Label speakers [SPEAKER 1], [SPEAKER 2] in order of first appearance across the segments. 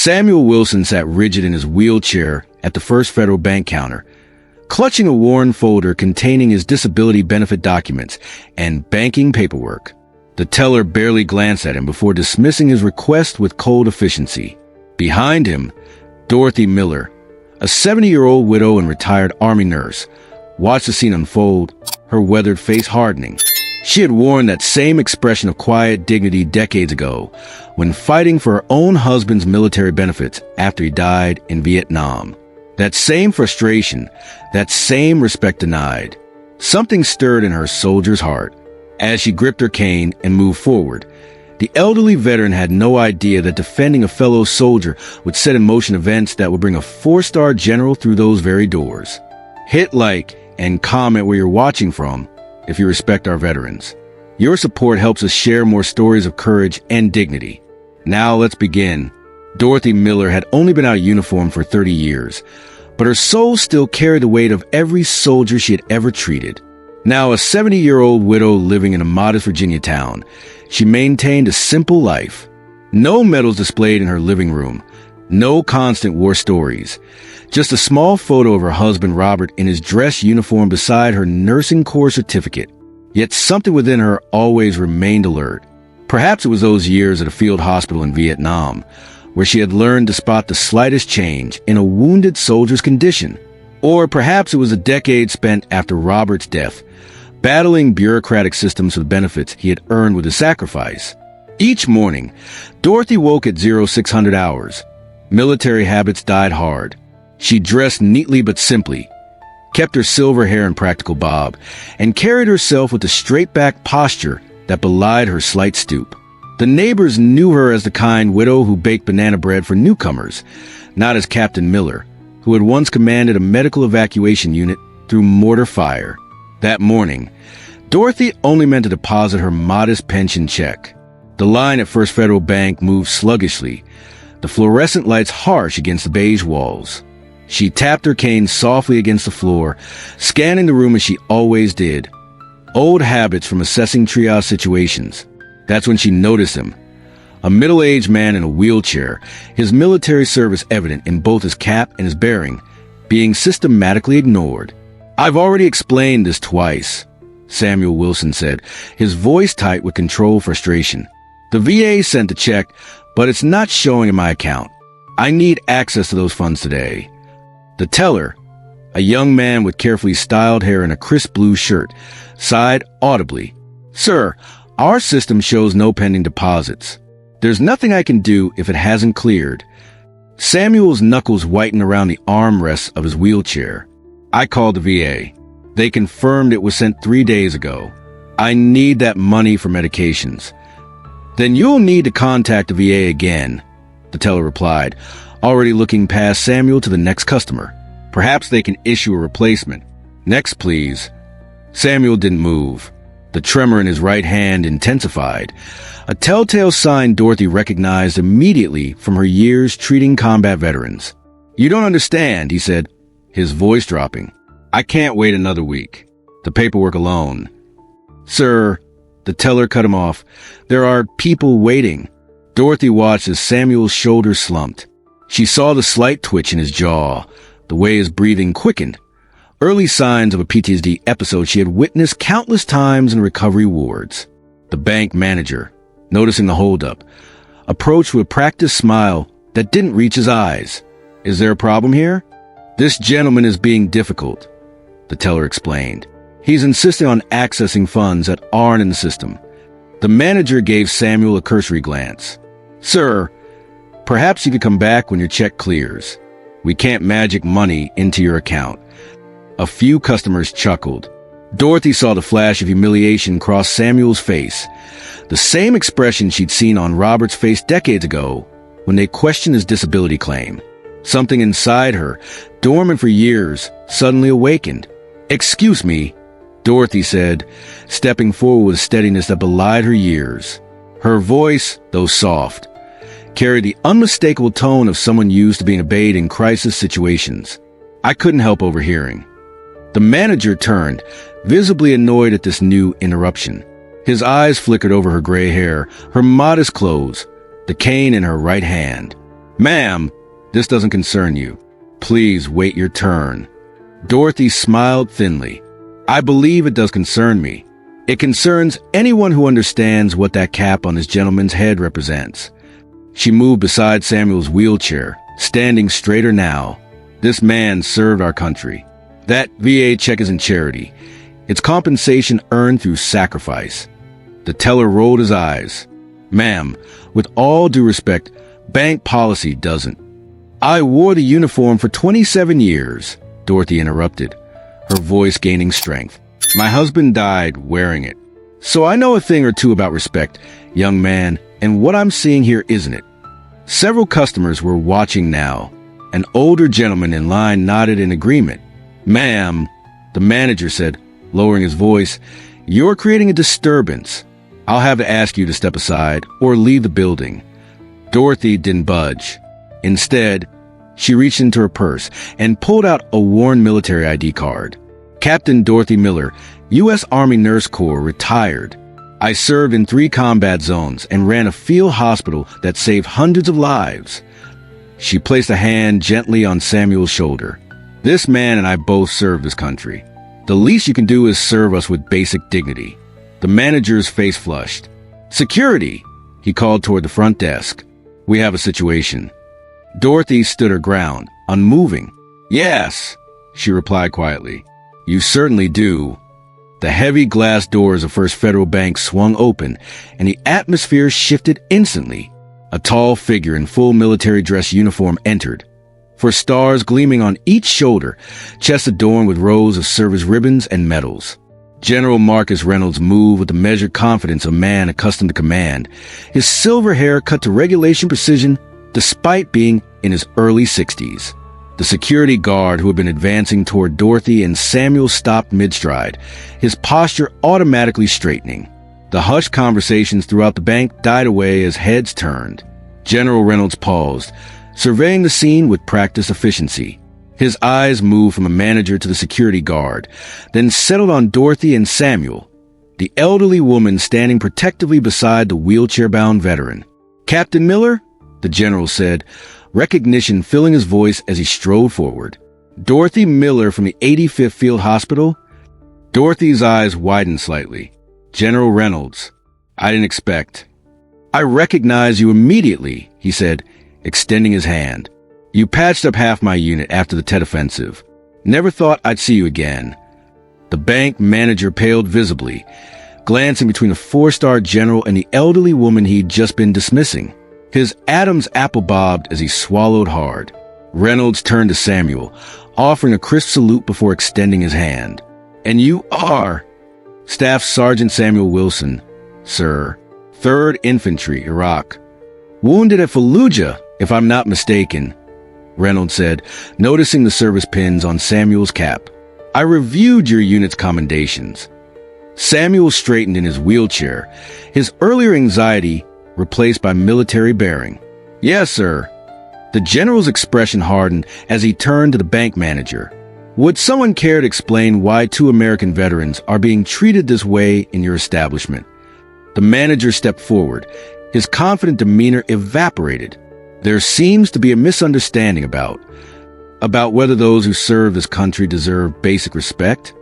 [SPEAKER 1] Samuel Wilson sat rigid in his wheelchair at the First Federal Bank counter, clutching a worn folder containing his disability benefit documents and banking paperwork. The teller barely glanced at him before dismissing his request with cold efficiency. Behind him, Dorothy Miller, a 70-year-old widow and retired Army nurse, watched the scene unfold, her weathered face hardening. She had worn that same expression of quiet dignity decades ago when fighting for her own husband's military benefits after he died in Vietnam. That same frustration, that same respect denied. Something stirred in her soldier's heart. As she gripped her cane and moved forward, the elderly veteran had no idea that defending a fellow soldier would set in motion events that would bring a 4-star general through those very doors. Hit like and comment where you're watching from if you respect our veterans. Your support helps us share more stories of courage and dignity. Now let's begin. Dorothy Miller had only been out of uniform for 30 years, but her soul still carried the weight of every soldier she had ever treated. Now a 70-year-old widow living in a modest Virginia town, she maintained a simple life. No medals displayed in her living room, no constant war stories, just a small photo of her husband Robert in his dress uniform beside her nursing corps certificate. Yet something within her always remained alert. Perhaps it was those years at a field hospital in Vietnam, where she had learned to spot the slightest change in a wounded soldier's condition. Or perhaps it was a decade spent after Robert's death, battling bureaucratic systems for the benefits he had earned with his sacrifice. Each morning, Dorothy woke at 0600 hours. Military habits died hard. She dressed neatly but simply, kept her silver hair in practical bob, and carried herself with a straight-back posture that belied her slight stoop. The neighbors knew her as the kind widow who baked banana bread for newcomers, not as Captain Miller, who had once commanded a medical evacuation unit through mortar fire. That morning, Dorothy only meant to deposit her modest pension check. The line at First Federal Bank moved sluggishly, the fluorescent lights harsh against the beige walls. She tapped her cane softly against the floor, scanning the room as she always did. Old habits from assessing triage situations. That's when she noticed him. A middle-aged man in a wheelchair, his military service evident in both his cap and his bearing, being systematically ignored. "I've already explained this twice," Samuel Wilson said, his voice tight with controlled frustration. "The VA sent the check, but it's not showing in my account. I need access to those funds today." The teller, a young man with carefully styled hair and a crisp blue shirt, sighed audibly. "Sir, our system shows no pending deposits. There's nothing I can do if it hasn't cleared." Samuel's knuckles whitened around the armrests of his wheelchair. "I called the VA. They confirmed it was sent 3 days ago. I need that money for medications." "Then you'll need to contact the VA again," the teller replied, already looking past Samuel to the next customer. "Perhaps they can issue a replacement. Next, please." Samuel didn't move. The tremor in his right hand intensified, a telltale sign Dorothy recognized immediately from her years treating combat veterans. "You don't understand," he said, his voice dropping. "I can't wait another week. The paperwork alone." "Sir," the teller cut him off, "there are people waiting." Dorothy watched as Samuel's shoulders slumped. She saw the slight twitch in his jaw, the way his breathing quickened. Early signs of a PTSD episode she had witnessed countless times in recovery wards. The bank manager, noticing the holdup, approached with a practiced smile that didn't reach his eyes. "Is there a problem here?" "This gentleman is being difficult," the teller explained. "He's insisting on accessing funds that aren't in the system." The manager gave Samuel a cursory glance. "Sir, perhaps you could come back when your check clears. We can't magic money into your account." A few customers chuckled. Dorothy saw the flash of humiliation cross Samuel's face, the same expression she'd seen on Robert's face decades ago when they questioned his disability claim. Something inside her, dormant for years, suddenly awakened. "Excuse me," Dorothy said, stepping forward with a steadiness that belied her years. Her voice, though soft, carried the unmistakable tone of someone used to being obeyed in crisis situations. "I couldn't help overhearing." The manager turned, visibly annoyed at this new interruption. His eyes flickered over her gray hair, her modest clothes, the cane in her right hand. Ma'am, this doesn't concern you. Please wait your turn. Dorothy smiled thinly. I believe it does concern me. It concerns anyone who understands what that cap on this gentleman's head represents. She moved beside Samuel's wheelchair, standing straighter now. This man served our country. That VA check isn't charity. It's compensation earned through sacrifice. The teller rolled his eyes. Ma'am, with all due respect, bank policy doesn't. I wore the uniform for 27 years, Dorothy interrupted, her voice gaining strength. My husband died wearing it. So I know a thing or two about respect, young man, and what I'm seeing here isn't it. Several customers were watching now. An older gentleman in line nodded in agreement. Ma'am, the manager said, lowering his voice, you're creating a disturbance. I'll have to ask you to step aside or leave the building. Dorothy didn't budge. Instead, she reached into her purse and pulled out a worn military ID card. Captain Dorothy Miller, U.S. Army Nurse Corps, retired. I served in 3 combat zones and ran a field hospital that saved hundreds of lives. She placed a hand gently on Samuel's shoulder. This man and I both serve this country. The least you can do is serve us with basic dignity. The manager's face flushed. Security, he called toward the front desk. We have a situation. Dorothy stood her ground, unmoving. Yes, she replied quietly. You certainly do. The heavy glass doors of First Federal Bank swung open, and the atmosphere shifted instantly. A tall figure in full military dress uniform entered. For stars gleaming on each shoulder, chest adorned with rows of service ribbons and medals. General Marcus Reynolds moved with the measured confidence of a man accustomed to command, his silver hair cut to regulation precision despite being in his early 60s. The security guard who had been advancing toward Dorothy and Samuel stopped mid-stride, his posture automatically straightening. The hushed conversations throughout the bank died away as heads turned. General Reynolds paused, surveying the scene with practiced efficiency. His eyes moved from a manager to the security guard, then settled on Dorothy and Samuel, the elderly woman standing protectively beside the wheelchair-bound veteran. Captain Miller, the general said, recognition filling his voice as he strode forward. Dorothy Miller from the 85th Field Hospital? Dorothy's eyes widened slightly. General Reynolds, I didn't expect. I recognize you immediately, he said, extending his hand. You patched up half my unit after the Tet Offensive. Never thought I'd see you again. The bank manager paled visibly, glancing between the 4-star general and the elderly woman he'd just been dismissing. His Adam's apple bobbed as he swallowed hard. Reynolds turned to Samuel, offering a crisp salute before extending his hand. And you are Staff Sergeant Samuel Wilson, sir, 3rd Infantry, Iraq. Wounded at Fallujah, if I'm not mistaken, Reynolds said, noticing the service pins on Samuel's cap. I reviewed your unit's commendations. Samuel straightened in his wheelchair, his earlier anxiety replaced by military bearing. Yes, sir. The general's expression hardened as he turned to the bank manager. Would someone care to explain why 2 American veterans are being treated this way in your establishment? The manager stepped forward, his confident demeanor evaporated. There seems to be a misunderstanding about whether those who serve this country deserve basic respect.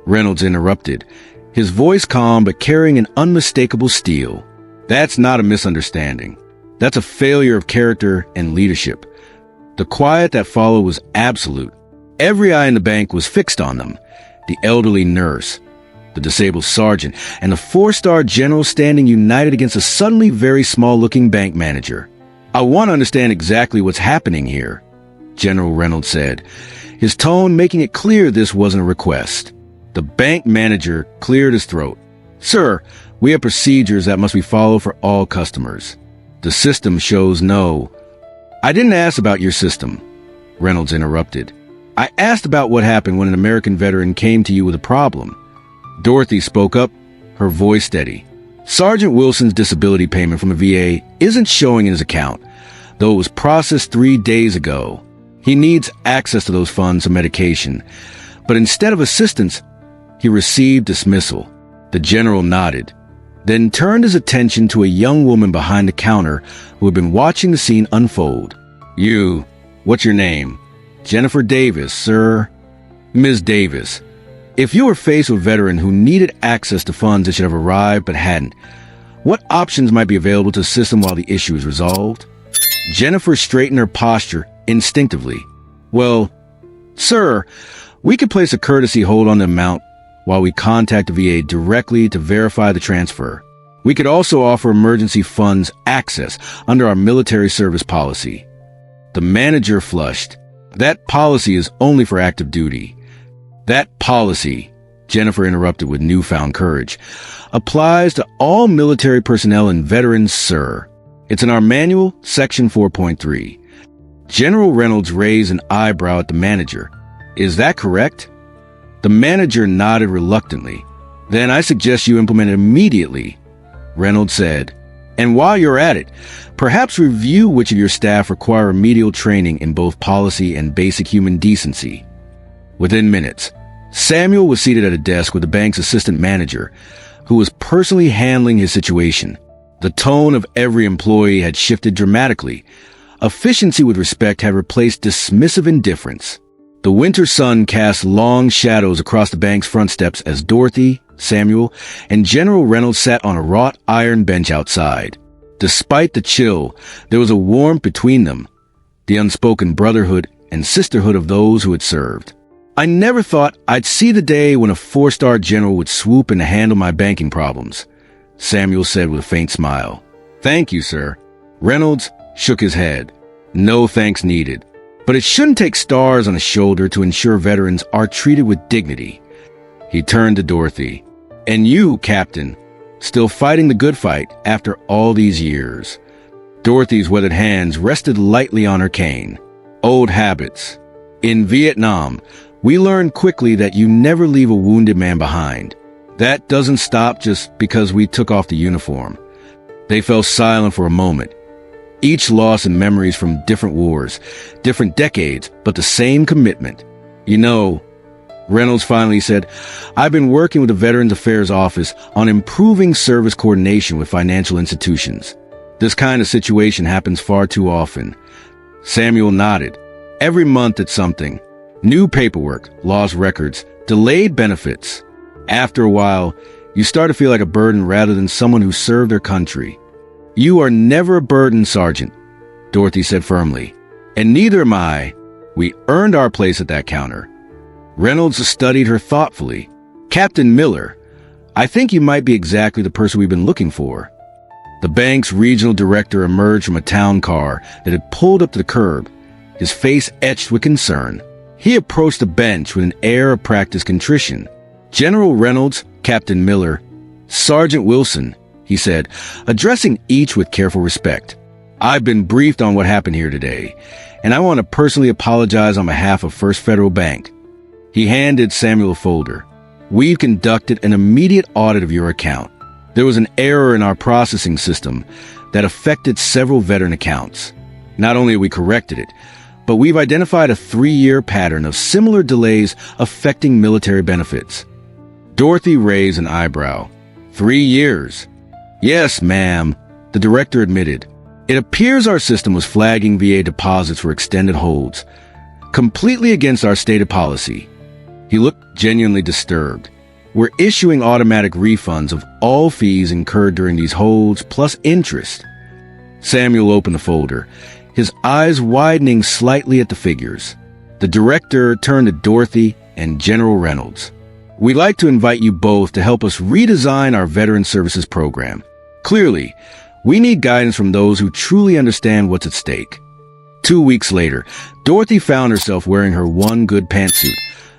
[SPEAKER 1] Reynolds interrupted, his voice calm but carrying an unmistakable steel. That's not a misunderstanding. That's a failure of character and leadership. The quiet that followed was absolute. Every eye in the bank was fixed on them. The elderly nurse, the disabled sergeant, and the 4-star general standing united against a suddenly very small-looking bank manager. I want to understand exactly what's happening here, General Reynolds said, his tone making it clear this wasn't a request. The bank manager cleared his throat. Sir, we have procedures that must be followed for all customers. The system shows no. I didn't ask about your system, Reynolds interrupted. I asked about what happened when an American veteran came to you with a problem. Dorothy spoke up, her voice steady. Sergeant Wilson's disability payment from the VA isn't showing in his account, though it was processed 3 days ago. He needs access to those funds for medication, but instead of assistance, he received dismissal. The general nodded, then turned his attention to a young woman behind the counter who had been watching the scene unfold. You, what's your name? Jennifer Davis, sir. Ms. Davis, if you were faced with a veteran who needed access to funds that should have arrived but hadn't, what options might be available to assist them while the issue is resolved? Jennifer straightened her posture instinctively. Well, sir, we could place a courtesy hold on the amount while we contact the VA directly to verify the transfer. We could also offer emergency funds access under our military service policy. The manager flushed. That policy is only for active duty. That policy, Jennifer interrupted with newfound courage, applies to all military personnel and veterans, sir. It's in our manual, section 4.3. General Reynolds raised an eyebrow at the manager. Is that correct? The manager nodded reluctantly. Then I suggest you implement it immediately, Reynolds said. And while you're at it, perhaps review which of your staff require remedial training in both policy and basic human decency. Within minutes, Samuel was seated at a desk with the bank's assistant manager, who was personally handling his situation. The tone of every employee had shifted dramatically. Efficiency with respect had replaced dismissive indifference. The winter sun cast long shadows across the bank's front steps as Dorothy, Samuel, and General Reynolds sat on a wrought iron bench outside. Despite the chill, there was a warmth between them, the unspoken brotherhood and sisterhood of those who had served. I never thought I'd see the day when a four-star general would swoop in to handle my banking problems, Samuel said with a faint smile. Thank you, sir. Reynolds shook his head. No thanks needed. But it shouldn't take stars on a shoulder to ensure veterans are treated with dignity. He turned to Dorothy. And you, Captain, still fighting the good fight after all these years. Dorothy's weathered hands rested lightly on her cane. Old habits. In Vietnam, we learned quickly that you never leave a wounded man behind. That doesn't stop just because we took off the uniform. They fell silent for a moment, each loss in memories from different wars, different decades, but the same commitment. You know, Reynolds finally said, I've been working with the Veterans Affairs Office on improving service coordination with financial institutions. This kind of situation happens far too often. Samuel nodded. Every month it's something. New paperwork, lost records, delayed benefits. After a while, you start to feel like a burden rather than someone who served their country. You are never a burden, Sergeant, Dorothy said firmly. And neither am I. We earned our place at that counter. Reynolds studied her thoughtfully. Captain Miller, I think you might be exactly the person we've been looking for. The bank's regional director emerged from a town car that had pulled up to the curb, his face etched with concern. He approached the bench with an air of practiced contrition. General Reynolds, Captain Miller, Sergeant Wilson, he said, addressing each with careful respect. I've been briefed on what happened here today, and I want to personally apologize on behalf of First Federal Bank. He handed Samuel a folder. We've conducted an immediate audit of your account. There was an error in our processing system that affected several veteran accounts. Not only have we corrected it, but we've identified a 3-year pattern of similar delays affecting military benefits. Dorothy raised an eyebrow. 3 years. Yes, ma'am, the director admitted. It appears our system was flagging VA deposits for extended holds, completely against our stated policy. He looked genuinely disturbed. We're issuing automatic refunds of all fees incurred during these holds, plus interest. Samuel opened the folder, his eyes widening slightly at the figures. The director turned to Dorothy and General Reynolds. We'd like to invite you both to help us redesign our Veteran Services program. Clearly, we need guidance from those who truly understand what's at stake. 2 weeks later, Dorothy found herself wearing her one good pantsuit,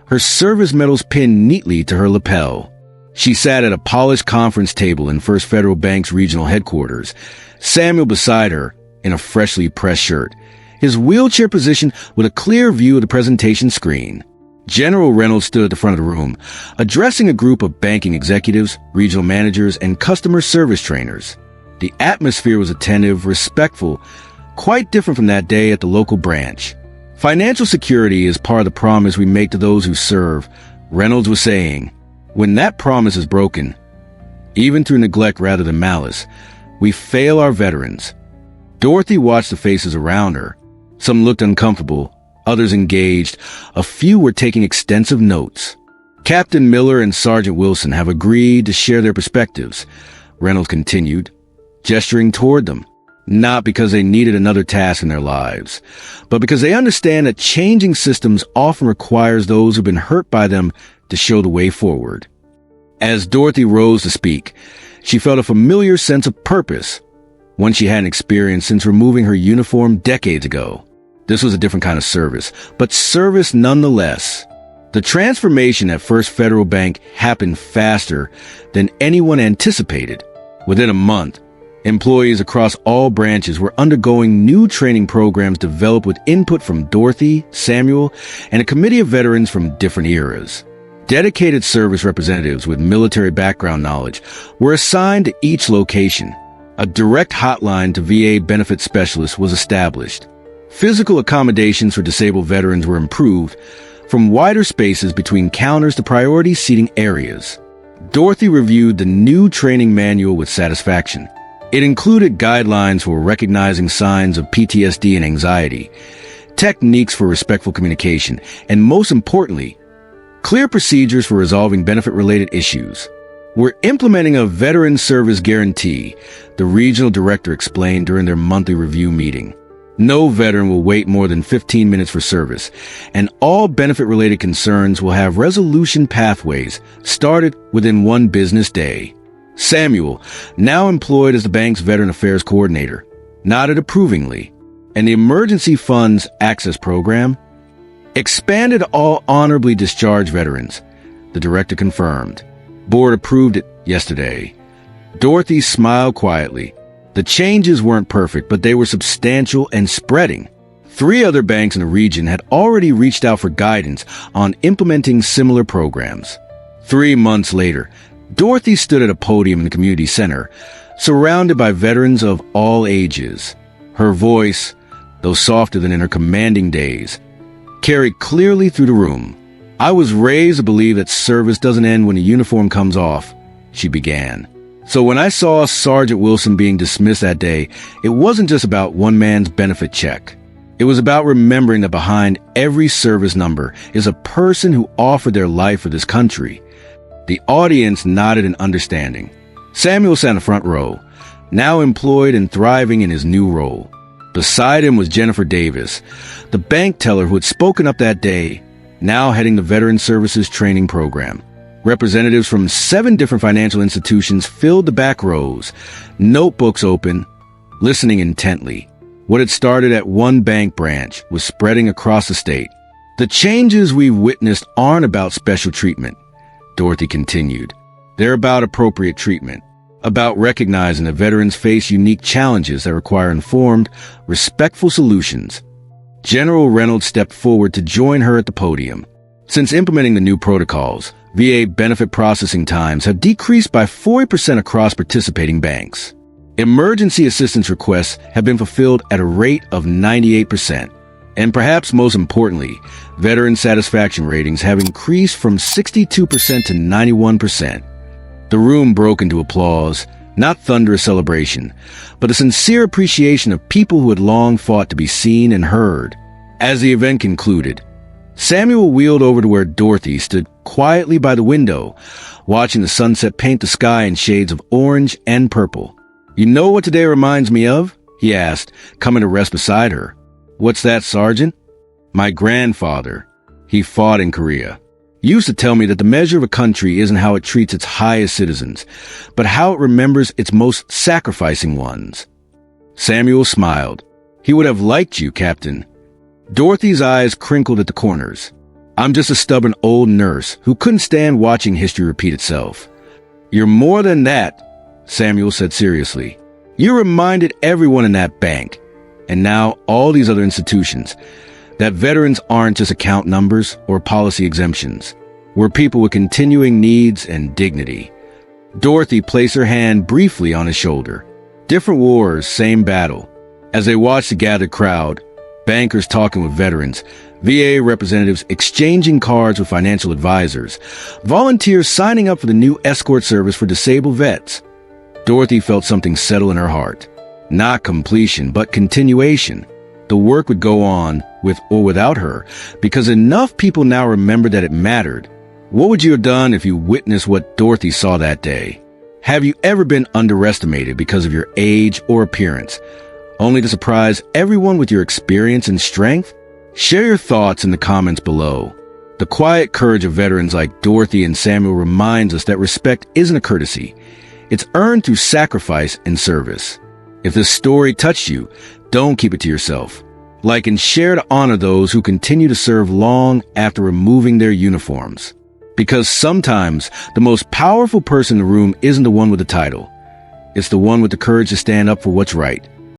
[SPEAKER 1] her service medals pinned neatly to her lapel. She sat at a polished conference table in First Federal Bank's regional headquarters, Samuel beside her in a freshly pressed shirt, his wheelchair positioned with a clear view of the presentation screen. General Reynolds stood at the front of the room, addressing a group of banking executives, regional managers, and customer service trainers. The atmosphere was attentive, respectful, quite different from that day at the local branch. Financial security is part of the promise we make to those who serve, Reynolds was saying. When that promise is broken, even through neglect rather than malice, we fail our veterans. Dorothy watched the faces around her. Some looked uncomfortable, others engaged. A few were taking extensive notes. Captain Miller and Sergeant Wilson have agreed to share their perspectives, Reynolds continued, gesturing toward them, not because they needed another task in their lives, but because they understand that changing systems often requires those who've been hurt by them to show the way forward. As Dorothy rose to speak, she felt a familiar sense of purpose, one she hadn't experienced since removing her uniform decades ago. This was a different kind of service, but service nonetheless. The transformation at First Federal Bank happened faster than anyone anticipated. Within a month, employees across all branches were undergoing new training programs developed with input from Dorothy, Samuel, and a committee of veterans from different eras. Dedicated service representatives with military background knowledge were assigned to each location. A direct hotline to VA benefit specialists was established. Physical accommodations for disabled veterans were improved, from wider spaces between counters to priority seating areas. Dorothy reviewed the new training manual with satisfaction. It included guidelines for recognizing signs of PTSD and anxiety, techniques for respectful communication, and most importantly, clear procedures for resolving benefit-related issues. We're implementing a veteran service guarantee, the regional director explained during their monthly review meeting. No veteran will wait more than 15 minutes for service, and all benefit-related concerns will have resolution pathways started within 1 business day. Samuel, now employed as the bank's Veteran Affairs Coordinator, nodded approvingly, and the Emergency Funds Access Program expanded to all honorably discharged veterans, the director confirmed. Board approved it yesterday. Dorothy smiled quietly. The changes weren't perfect, but they were substantial and spreading. 3 other banks in the region had already reached out for guidance on implementing similar programs. 3 months later, Dorothy stood at a podium in the community center, surrounded by veterans of all ages. Her voice, though softer than in her commanding days, carried clearly through the room. "I was raised to believe that service doesn't end when the uniform comes off," she began. "So when I saw Sergeant Wilson being dismissed that day, it wasn't just about one man's benefit check. It was about remembering that behind every service number is a person who offered their life for this country." The audience nodded in understanding. Samuel sat in the front row, now employed and thriving in his new role. Beside him was Jennifer Davis, the bank teller who had spoken up that day, now heading the Veteran Services Training Program. Representatives from 7 different financial institutions filled the back rows, notebooks open, listening intently. What had started at one bank branch was spreading across the state. "The changes we've witnessed aren't about special treatment," Dorothy continued. "They're about appropriate treatment, about recognizing that veterans face unique challenges that require informed, respectful solutions." General Reynolds stepped forward to join her at the podium. Since implementing the new protocols, VA benefit processing times have decreased by 40% across participating banks. Emergency assistance requests have been fulfilled at a rate of 98%. And perhaps most importantly, veteran satisfaction ratings have increased from 62% to 91%. The room broke into applause, not thunderous celebration, but a sincere appreciation of people who had long fought to be seen and heard. As the event concluded, Samuel wheeled over to where Dorothy stood quietly by the window, watching the sunset paint the sky in shades of orange and purple. "You know what today reminds me of?" he asked, coming to rest beside her. "What's that, Sergeant?" "My grandfather. He fought in Korea. Used to tell me that the measure of a country isn't how it treats its highest citizens, but how it remembers its most sacrificing ones." Samuel smiled. "He would have liked you, Captain." Dorothy's eyes crinkled at the corners. "I'm just a stubborn old nurse who couldn't stand watching history repeat itself." "You're more than that," Samuel said seriously. "You reminded everyone in that bank, and now all these other institutions, that veterans aren't just account numbers or policy exemptions. We're people with continuing needs and dignity." Dorothy placed her hand briefly on his shoulder. Different wars, same battle. As they watched the gathered crowd, bankers talking with veterans, VA representatives exchanging cards with financial advisors, volunteers signing up for the new escort service for disabled vets, Dorothy felt something settle in her heart. Not completion, but continuation. the work would go on with or without her, because enough people now remember that it mattered. What would you have done if you witnessed what Dorothy saw that day? Have you ever been underestimated because of your age or appearance, only to surprise everyone with your experience and strength? Share your thoughts in the comments below. The quiet courage of veterans like Dorothy and Samuel reminds us that respect isn't a courtesy. It's earned through sacrifice and service. If this story touched you, don't keep it to yourself. Like and share to honor those who continue to serve long after removing their uniforms. Because sometimes the most powerful person in the room isn't the one with the title. It's the one with the courage to stand up for what's right.